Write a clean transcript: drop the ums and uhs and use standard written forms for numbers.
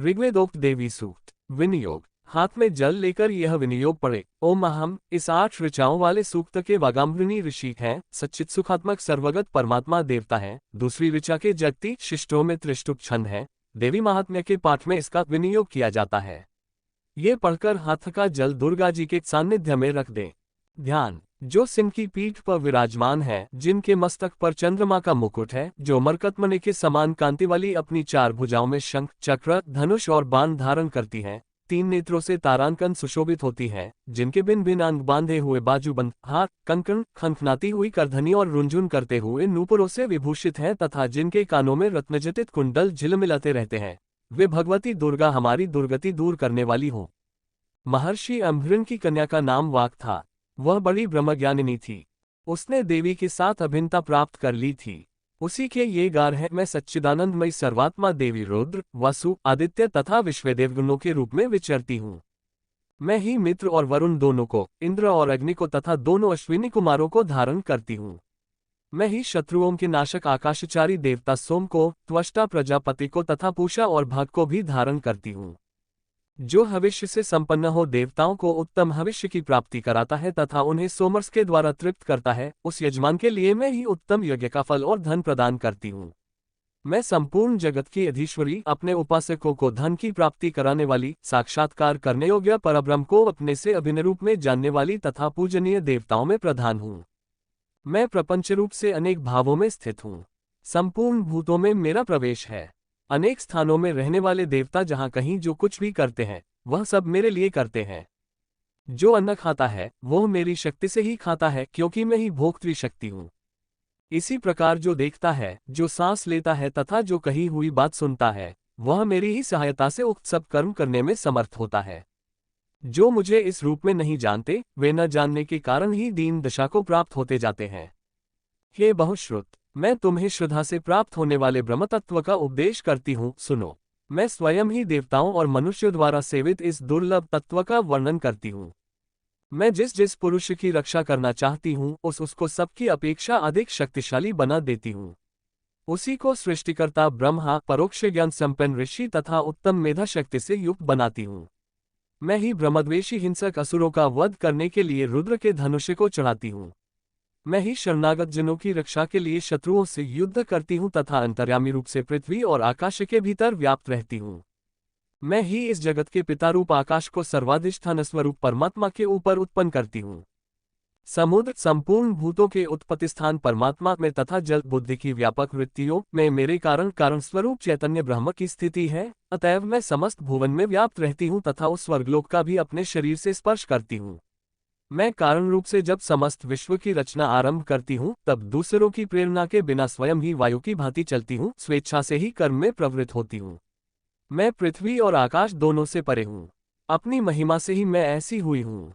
ऋग्वेदोक्त देवी सूक्त विनियोग। हाथ में जल लेकर यह विनियोग पढ़े। ओम अहम इस 8 ऋचाओं वाले सूक्त के वागाम्भृणी ऋषि हैं, सच्चित सुखात्मक सर्वगत परमात्मा देवता है। दूसरी ऋचा के जगती शिष्टों में त्रिष्टुप छंद है। देवी महात्म्य के पाठ में इसका विनियोग किया जाता है। ये पढ़कर हाथ का जल दुर्गा जी के सानिध्य में रख दें। ध्यान। जो सिंह की पीठ पर विराजमान है, जिनके मस्तक पर चंद्रमा का मुकुट है, जो मरकतमणि के समान कांति वाली अपनी 4 भुजाओं में शंख, चक्र, धनुष और बाण धारण करती हैं, 3 नेत्रों से तारांकन सुशोभित होती है, जिनके भिन्न भिन्न अंग बांधे हुए बाजूबंद, हाथ, कंकण, खनखनाती हुई करधनी और रुंझुन करते हुए नूपुरों से विभूषित हैं तथा जिनके कानों में रत्नजटित कुंडल झिलमिलाते रहते हैं, वे भगवती दुर्गा हमारी दुर्गति दूर करने वाली हो। महर्षि अम्भृण की कन्या का नाम वाक था। वह बड़ी ब्रह्मज्ञानिनी थी। उसने देवी के साथ अभिन्नता प्राप्त कर ली थी। उसी के ये गार है, मैं सच्चिदानंदमयी सर्वात्मा देवी रुद्र, वसु, आदित्य तथा विश्वदेव गुणों के रूप में विचरती हूँ। मैं ही मित्र और वरुण दोनों को, इंद्र और अग्नि को तथा दोनों अश्विनी कुमारों को धारण करती हूँ। मैं ही शत्रुओं के नाशक आकाशचारी देवता सोम को, त्वष्टा प्रजापति को तथा पूषा और भाग को भी धारण करती हूँ। जो भविष्य से संपन्न हो देवताओं को उत्तम भविष्य की प्राप्ति कराता है तथा उन्हें सोमरस के द्वारा तृप्त करता है, उस यजमान के लिए मैं ही उत्तम यज्ञ का फल और धन प्रदान करती हूँ। मैं संपूर्ण जगत की अधीश्वरी, अपने उपासकों को धन की प्राप्ति कराने वाली, साक्षात्कार करने योग्य परब्रह्म को अपने से अभिन्न रूप में जानने वाली तथा पूजनीय देवताओं में प्रधान हूँ। मैं प्रपंच रूप से अनेक भावों में स्थित हूँ। संपूर्ण भूतों में मेरा प्रवेश है। अनेक स्थानों में रहने वाले देवता जहाँ कहीं जो कुछ भी करते हैं, वह सब मेरे लिए करते हैं। जो अन्न खाता है, वह मेरी शक्ति से ही खाता है, क्योंकि मैं ही भोक्तृ शक्ति हूँ। इसी प्रकार जो देखता है, जो सांस लेता है तथा जो कही हुई बात सुनता है, वह मेरी ही सहायता से उक्त सब कर्म करने में समर्थ होता है। जो मुझे इस रूप में नहीं जानते, वे न जानने के कारण ही दीन दशा को प्राप्त होते जाते हैं। हे बहुश्रुत, मैं तुम्हें श्रद्धा से प्राप्त होने वाले ब्रह्म तत्व का उपदेश करती हूँ, सुनो। मैं स्वयं ही देवताओं और मनुष्यों द्वारा सेवित इस दुर्लभ तत्व का वर्णन करती हूँ। मैं जिस जिस पुरुष की रक्षा करना चाहती हूँ, उसको सबकी अपेक्षा अधिक शक्तिशाली बना देती हूँ। उसी को सृष्टिकर्ता ब्रह्मा, परोक्ष ज्ञान संपन्न ऋषि तथा उत्तम मेधा शक्ति से युक्त बनाती हूँ। मैं ही ब्रह्मद्वेषी हिंसक असुरों का वध करने के लिए रुद्र के धनुष को चढ़ाती हूँ। मैं ही शरणागत जनों की रक्षा के लिए शत्रुओं से युद्ध करती हूँ तथा अंतर्यामी रूप से पृथ्वी और आकाश के भीतर व्याप्त रहती हूँ। मैं ही इस जगत के पिता रूप आकाश को सर्वाधिष्ठान स्वरूप परमात्मा के ऊपर उत्पन्न करती हूँ। समुद्र, संपूर्ण भूतों के उत्पत्ति स्थान परमात्मा में तथा जल बुद्धि की व्यापक वृत्तियों में मेरे कारण स्वरूप चैतन्य ब्रह्म की स्थिति है। अतएव मैं समस्त भुवन में व्याप्त रहती हूँ तथा उस स्वर्गलोक का भी अपने शरीर से स्पर्श करती हूँ। मैं कारण रूप से जब समस्त विश्व की रचना आरंभ करती हूँ, तब दूसरों की प्रेरणा के बिना स्वयं ही वायु की भांति चलती हूँ, स्वेच्छा से ही कर्म में प्रवृत्त होती हूँ। मैं पृथ्वी और आकाश दोनों से परे हूँ। अपनी महिमा से ही मैं ऐसी हुई हूँ।